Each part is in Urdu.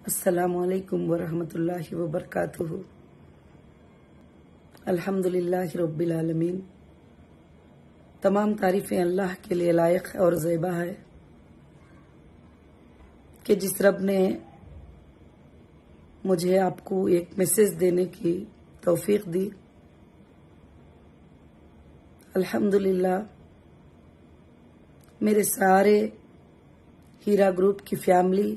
السلام علیکم ورحمۃ اللہ وبرکاتہ۔ الحمدللہ رب العالمین۔ تمام تعریفیں اللہ کے لیے لائق اور زیبا ہے کہ جس رب نے مجھے آپ کو ایک میسج دینے کی توفیق دی۔ الحمدللہ میرے سارے ہیرا گروپ کی فیملی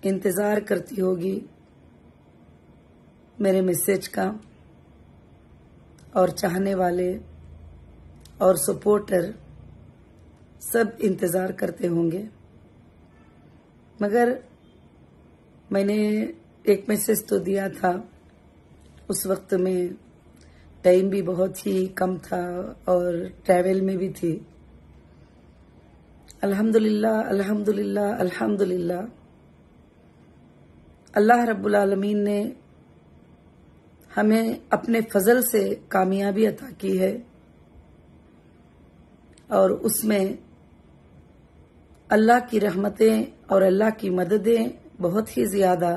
انتظار کرتی ہوگی میرے میسج کا، اور چاہنے والے اور سپورٹر سب انتظار کرتے ہوں گے، مگر میں نے ایک میسج تو دیا تھا، اس وقت میں ٹائم بھی بہت ہی کم تھا اور ٹریول میں بھی تھی۔ الحمدللہ الحمدللہ الحمدللہ اللہ رب العالمین نے ہمیں اپنے فضل سے کامیابی عطا کی ہے، اور اس میں اللہ کی رحمتیں اور اللہ کی مددیں بہت ہی زیادہ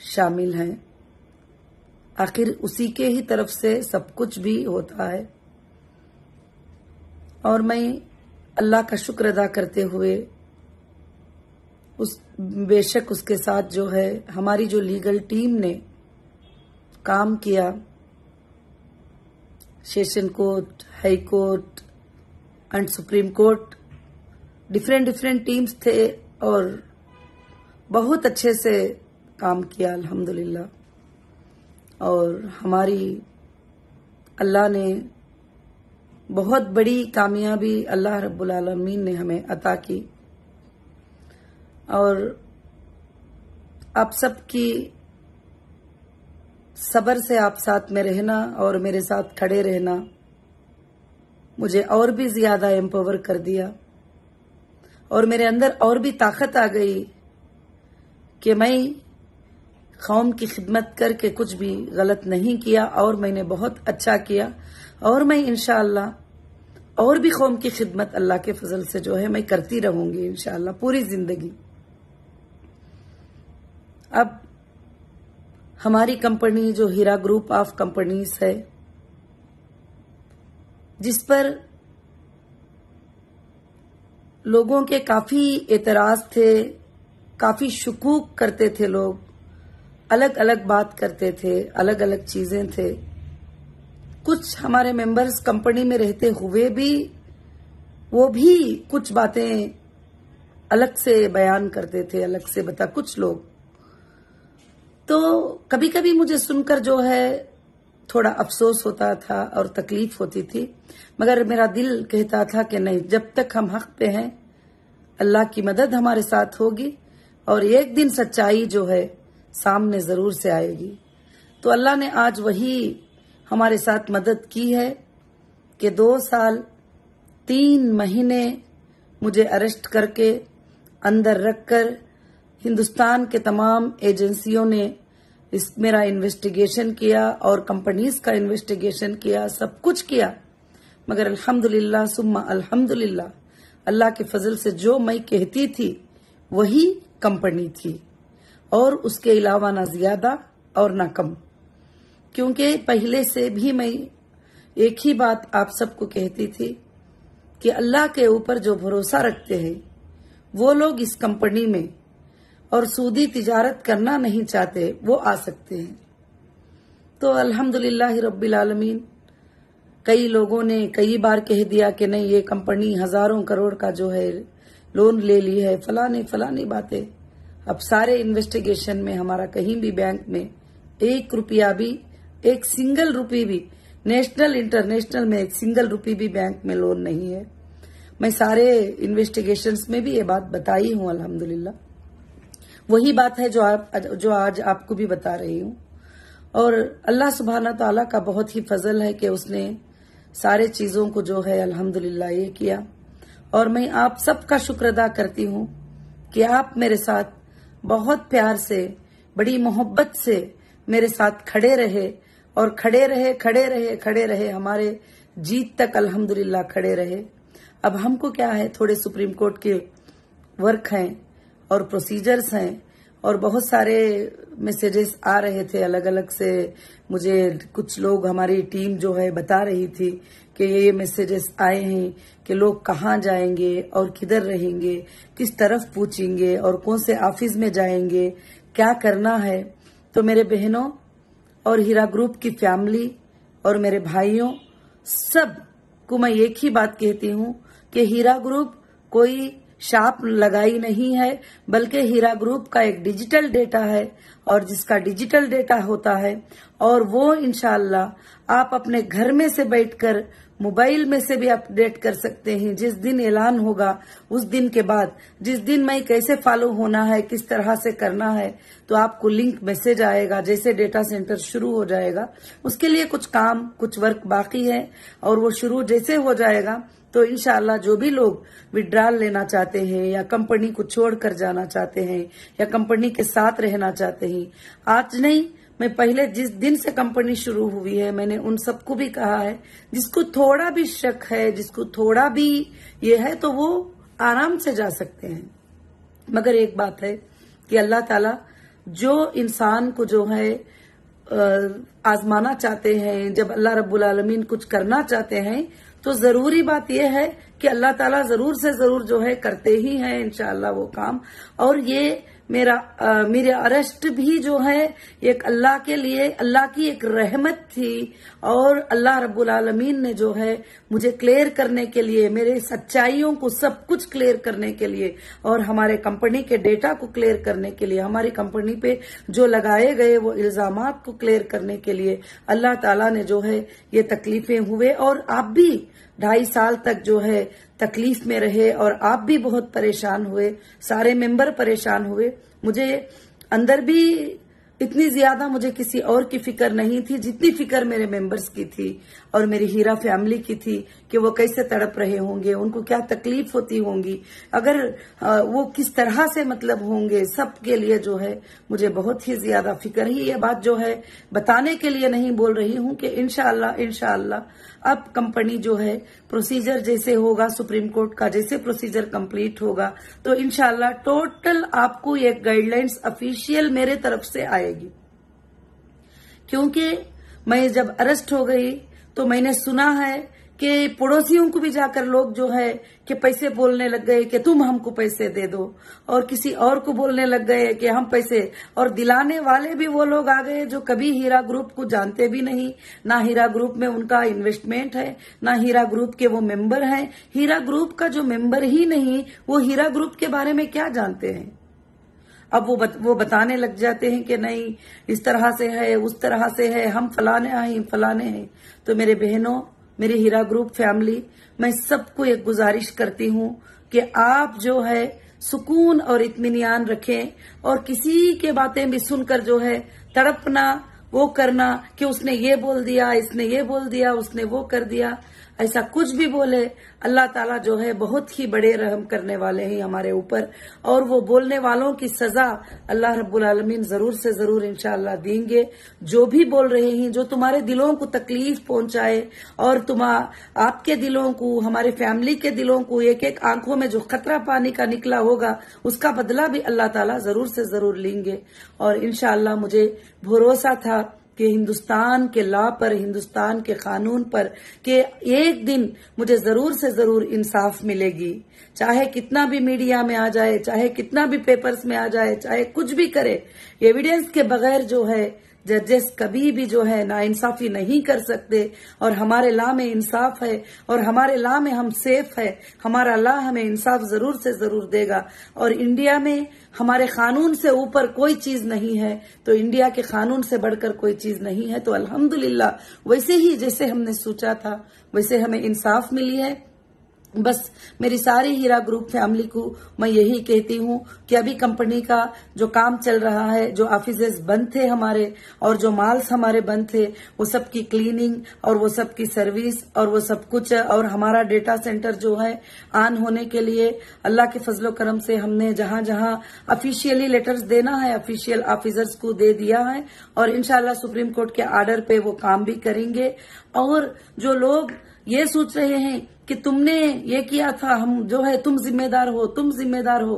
شامل ہیں۔ آخر اسی کے ہی طرف سے سب کچھ بھی ہوتا ہے، اور میں اللہ کا شکر ادا کرتے ہوئے بے شک اس کے ساتھ جو ہے ہماری جو لیگل ٹیم نے کام کیا، session court, high court and supreme court, different teams تھے اور بہت اچھے سے کام کیا الحمدللہ، اور ہماری اللہ نے بہت بڑی کامیابی اللہ رب العالمین نے ہمیں عطا کی، اور آپ سب کی صبر سے آپ ساتھ میں رہنا اور میرے ساتھ کھڑے رہنا مجھے اور بھی زیادہ ایمپاور کر دیا، اور میرے اندر اور بھی طاقت آ گئی کہ میں قوم کی خدمت کر کے کچھ بھی غلط نہیں کیا، اور میں نے بہت اچھا کیا، اور میں انشاءاللہ اور بھی قوم کی خدمت اللہ کے فضل سے جو ہے میں کرتی رہوں گی انشاءاللہ پوری زندگی۔ اب ہماری کمپنی جو ہیرا گروپ آف کمپنیز ہے، جس پر لوگوں کے کافی اعتراض تھے، کافی شکوک کرتے تھے، لوگ الگ الگ بات کرتے تھے، الگ الگ چیزیں تھے، کچھ ہمارے ممبرز کمپنی میں رہتے ہوئے بھی وہ بھی کچھ باتیں الگ سے بیان کرتے تھے، الگ سے کچھ لوگ تو کبھی کبھی مجھے سن کر جو ہے تھوڑا افسوس ہوتا تھا اور تکلیف ہوتی تھی، مگر میرا دل کہتا تھا کہ نہیں، جب تک ہم حق پہ ہیں اللہ کی مدد ہمارے ساتھ ہوگی، اور ایک دن سچائی جو ہے سامنے ضرور سے آئے گی۔ تو اللہ نے آج وہی ہمارے ساتھ مدد کی ہے کہ 2 سال 3 مہینے مجھے اریسٹ کر کے اندر رکھ کر ہندوستان کے تمام ایجنسیوں نے میرا انویسٹیگیشن کیا اور کمپنیز کا انویسٹیگیشن کیا، سب کچھ کیا، مگر الحمدللہ ثم الحمدللہ اللہ کے فضل سے جو میں کہتی تھی وہی کمپنی تھی، اور اس کے علاوہ نہ زیادہ اور نہ کم، کیونکہ پہلے سے بھی میں ایک ہی بات آپ سب کو کہتی تھی کہ اللہ کے اوپر جو بھروسہ رکھتے ہیں وہ لوگ اس کمپنی میں اور سودی تجارت کرنا نہیں چاہتے وہ آ سکتے ہیں۔ تو الحمدللہ رب العالمین، کئی لوگوں نے کئی بار کہہ دیا کہ نہیں، یہ کمپنی ہزاروں کروڑ کا جو ہے لون لے لی ہے، فلانی باتیں۔ اب سارے انویسٹیگیشن میں ہمارا کہیں بھی بینک میں 1 روپیہ بھی، 1 سنگل روپی بھی، نیشنل انٹرنیشنل میں 1 سنگل روپی بھی بینک میں لون نہیں ہے۔ میں سارے انویسٹیگیشنز میں بھی یہ بات بتائی ہوں الحمدللہ، وہی بات ہے جو آج آپ کو بھی بتا رہی ہوں، اور اللہ سبحانہ تعالیٰ کا بہت ہی فضل ہے کہ اس نے سارے چیزوں کو جو ہے الحمدللہ یہ کیا، اور میں آپ سب کا شکر ادا کرتی ہوں کہ آپ میرے ساتھ بہت پیار سے، بڑی محبت سے میرے ساتھ کھڑے رہے، اور کھڑے رہے ہمارے جیت تک الحمدللہ کھڑے رہے۔ اب ہم کو کیا ہے، تھوڑے سپریم کورٹ کے ورک ہیں، اور پروسیجرز ہیں، اور بہت سارے میسیجز آ رہے تھے الگ الگ سے. مجھے کچھ لوگ، ہماری ٹیم جو ہے بتا رہی تھی کہ یہ میسیجز آئے ہیں کہ لوگ کہاں جائیں گے اور کدھر رہیں گے، کس طرف پوچھیں گے اور کون سے آفس میں جائیں گے، کیا کرنا ہے. تو میرے بہنوں اور ہیرا گروپ کی فیملی اور میرے بھائیوں سب کو میں ایک ہی بات کہتی ہوں کہ ہیرا گروپ کوئی شاپ لگائی نہیں ہے، بلکہ ہیرا گروپ کا ایک ڈیجیٹل ڈیٹا ہے، اور جس کا ڈیجیٹل ڈیٹا ہوتا ہے اور وہ انشاءاللہ آپ اپنے گھر میں سے بیٹھ کر موبائل میں سے بھی اپڈیٹ کر سکتے ہیں. جس دن اعلان ہوگا اس دن کے بعد، جس دن میں کیسے فالو ہونا ہے، کس طرح سے کرنا ہے، تو آپ کو لنک میسج آئے گا. جیسے ڈیٹا سینٹر شروع ہو جائے گا، اس کے لیے کچھ کام، کچھ ورک باقی ہے، اور وہ شروع جیسے ہو جائے گا تو انشاءاللہ جو بھی لوگ وڈرال لینا چاہتے ہیں یا کمپنی کو چھوڑ کر جانا چاہتے ہیں یا کمپنی کے ساتھ رہنا چاہتے ہیں، آج نہیں، میں پہلے جس دن سے کمپنی شروع ہوئی ہے میں نے ان سب کو بھی کہا ہے، جس کو تھوڑا بھی شک ہے، جس کو تھوڑا بھی یہ ہے، تو وہ آرام سے جا سکتے ہیں. مگر ایک بات ہے کہ اللہ تعالی جو انسان کو جو ہے آزمانا چاہتے ہیں، جب اللہ رب العالمین کچھ کرنا چاہتے ہیں تو ضروری بات یہ ہے کہ اللہ تعالیٰ ضرور سے ضرور جو ہے کرتے ہی ہیں انشاءاللہ وہ کام. اور یہ میرے ارسٹ بھی جو ہے ایک اللہ کے لیے، اللہ کی ایک رحمت تھی، اور اللہ رب العالمین نے جو ہے مجھے کلیئر کرنے کے لیے، میرے سچائیوں کو سب کچھ کلیئر کرنے کے لیے، اور ہمارے کمپنی کے ڈیٹا کو کلیئر کرنے کے لیے، ہماری کمپنی پہ جو لگائے گئے وہ الزامات کو کلیئر کرنے کے لیے اللہ تعالیٰ نے جو ہے یہ تکلیفیں ہوئے. اور آپ بھی 2.5 سال تک جو ہے تکلیف میں رہے، اور آپ بھی بہت پریشان ہوئے، سارے ممبر پریشان ہوئے. مجھے اندر بھی اتنی زیادہ مجھے کسی اور کی فکر نہیں تھی جتنی فکر میرے ممبرز کی تھی اور میری ہیرا فیملی کی تھی کہ وہ کیسے تڑپ رہے ہوں گے، ان کو کیا تکلیف ہوتی ہوں گی، اگر وہ کس طرح سے مطلب ہوں گے. سب کے لیے جو ہے مجھے بہت ہی زیادہ فکر ہے. یہ بات جو ہے بتانے کے لیے نہیں بول رہی ہوں کہ انشاءاللہ اب کمپنی جو ہے پروسیجر جیسے ہوگا، سپریم کورٹ کا جیسے پروسیجر کمپلیٹ ہوگا تو انشاءاللہ ٹوٹل آپ کو ایک گائیڈ لائنز افیشیل میرے طرف سے آئے گی. کیونکہ میں جب ارسٹ ہو گئی تو میں نے سنا ہے کہ پڑوسیوں کو بھی جا کر لوگ جو ہے کہ پیسے بولنے لگ گئے کہ تم ہم کو پیسے دے دو، اور کسی اور کو بولنے لگ گئے کہ ہم پیسے، اور دلانے والے بھی وہ لوگ آ گئے جو کبھی ہیرا گروپ کو جانتے بھی نہیں، نہ ہیرا گروپ میں ان کا انویسٹمنٹ ہے، نہ ہیرا گروپ کے وہ ممبر ہیں. ہیرا گروپ کا جو ممبر ہی نہیں، وہ ہیرا گروپ کے بارے میں کیا جانتے ہیں. اب وہ بتانے لگ جاتے ہیں کہ نہیں اس طرح سے ہے، اس طرح سے ہے، ہم فلانے ہیں. تو میرے بہنوں، میری ہیرا گروپ فیملی، میں سب کو ایک گزارش کرتی ہوں کہ آپ جو ہے سکون اور اطمینان رکھیں، اور کسی کے باتیں بھی سن کر جو ہے تڑپنا، وہ کرنا کہ اس نے یہ بول دیا، اس نے یہ بول دیا، اس نے وہ کر دیا، ایسا کچھ بھی بولے اللہ تعالیٰ جو ہے بہت ہی بڑے رحم کرنے والے ہیں ہمارے اوپر، اور وہ بولنے والوں کی سزا اللہ رب العالمین ضرور سے ضرور انشاءاللہ دیں گے. جو بھی بول رہے ہیں، جو تمہارے دلوں کو تکلیف پہنچائے، اور آپ کے دلوں کو، ہمارے فیملی کے دلوں کو، ایک ایک آنکھوں میں جو خطرہ پانی کا نکلا ہوگا اس کا بدلہ بھی اللہ تعالیٰ ضرور سے ضرور لیں گے. اور انشاءاللہ مجھے بھروسہ تھا کہ ہندوستان کے لا پر، ہندوستان کے قانون پر، کہ ایک دن مجھے ضرور سے ضرور انصاف ملے گی، چاہے کتنا بھی میڈیا میں آ جائے، چاہے کتنا بھی پیپرز میں آ جائے، چاہے کچھ بھی کرے، ایویڈنس کے بغیر جو ہے ججز کبھی بھی جو ہے ناانصافی نہیں کر سکتے. اور ہمارے لا میں انصاف ہے، اور ہمارے لا میں ہم سیف ہے، ہمارا لا ہمیں انصاف ضرور سے ضرور دے گا. اور انڈیا میں ہمارے قانون سے اوپر کوئی چیز نہیں ہے، تو انڈیا کے قانون سے بڑھ کر کوئی چیز نہیں ہے. تو الحمدللہ ویسے ہی جیسے ہم نے سوچا تھا ویسے ہمیں انصاف ملی ہے. بس میری ساری ہیرا گروپ فیملی کو میں یہی کہتی ہوں کہ ابھی کمپنی کا جو کام چل رہا ہے، جو آفیسز بند تھے ہمارے، اور جو مالز ہمارے بند تھے، وہ سب کی کلیننگ اور وہ سب کی سروس اور وہ سب کچھ، اور ہمارا ڈیٹا سینٹر جو ہے آن ہونے کے لیے اللہ کے فضل و کرم سے ہم نے جہاں جہاں افیشیلی لیٹرز دینا ہے افیشیل آفیسرز کو دے دیا ہے، اور انشاءاللہ سپریم کورٹ کے آرڈر پہ وہ کام بھی کریں گے. اور جو لوگ یہ سوچ رہے ہیں کہ تم نے یہ کیا تھا، ہم جو ہے تم ذمہ دار ہو،